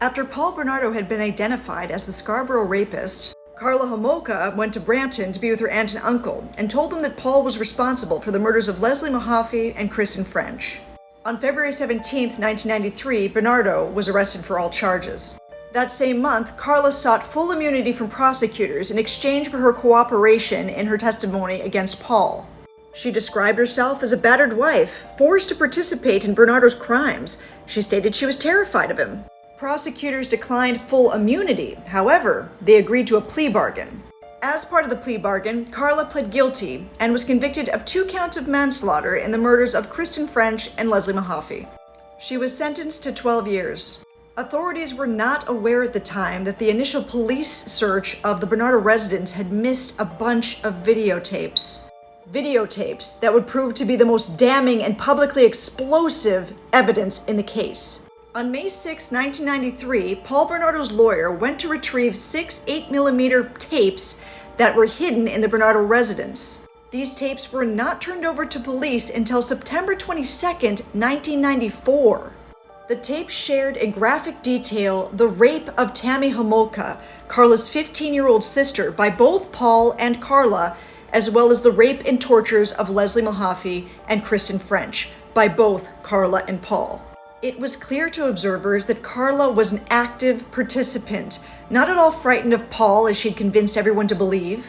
After Paul Bernardo had been identified as the Scarborough rapist, Karla Homolka went to Brampton to be with her aunt and uncle and told them that Paul was responsible for the murders of Leslie Mahaffey and Kristen French. On February 17, 1993, Bernardo was arrested for all charges. That same month, Karla sought full immunity from prosecutors in exchange for her cooperation in her testimony against Paul. She described herself as a battered wife, forced to participate in Bernardo's crimes. She stated she was terrified of him. Prosecutors declined full immunity. However, they agreed to a plea bargain. As part of the plea bargain, Karla pled guilty and was convicted of 2 counts of manslaughter in the murders of Kristen French and Leslie Mahaffey. She was sentenced to 12 years. Authorities were not aware at the time that the initial police search of the Bernardo residence had missed a bunch of videotapes. Videotapes that would prove to be the most damning and publicly explosive evidence in the case. On May 6, 1993, Paul Bernardo's lawyer went to retrieve 6 8mm tapes that were hidden in the Bernardo residence. These tapes were not turned over to police until September 22, 1994. The tapes shared in graphic detail the rape of Tammy Homolka, Karla's 15-year-old sister, by both Paul and Karla, as well as the rape and tortures of Leslie Mahaffey and Kristen French by both Karla and Paul. It was clear to observers that Karla was an active participant, not at all frightened of Paul as she'd convinced everyone to believe.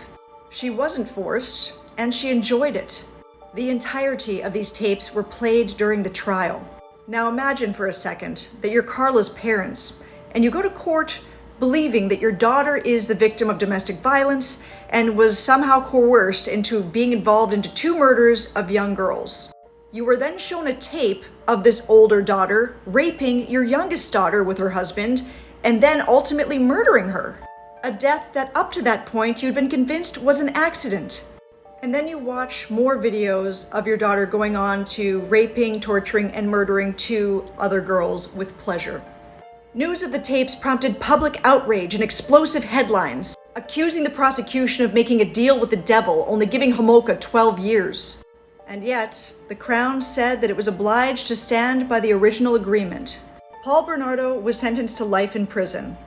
She wasn't forced, and she enjoyed it. The entirety of these tapes were played during the trial. Now imagine for a second that you're Karla's parents, and you go to court believing that your daughter is the victim of domestic violence and was somehow coerced into being involved into 2 murders of young girls. You were then shown a tape of this older daughter raping your youngest daughter with her husband and then ultimately murdering her. A death that up to that point you'd been convinced was an accident. And then you watch more videos of your daughter going on to raping, torturing, and murdering 2 other girls with pleasure. News of the tapes prompted public outrage and explosive headlines, accusing the prosecution of making a deal with the devil, only giving Homolka 12 years. And yet, the Crown said that it was obliged to stand by the original agreement. Paul Bernardo was sentenced to life in prison.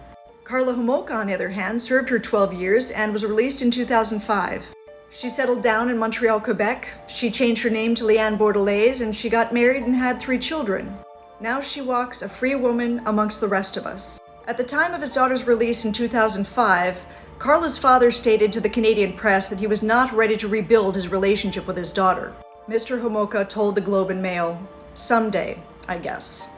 Karla Homolka, on the other hand, served her 12 years and was released in 2005. She settled down in Montreal, Quebec. She changed her name to Leanne Bordelaise, and she got married and had 3 children. Now she walks a free woman amongst the rest of us. At the time of his daughter's release in 2005, Karla's father stated to the Canadian press that he was not ready to rebuild his relationship with his daughter. Mr. Homolka told the Globe and Mail, "Someday, I guess."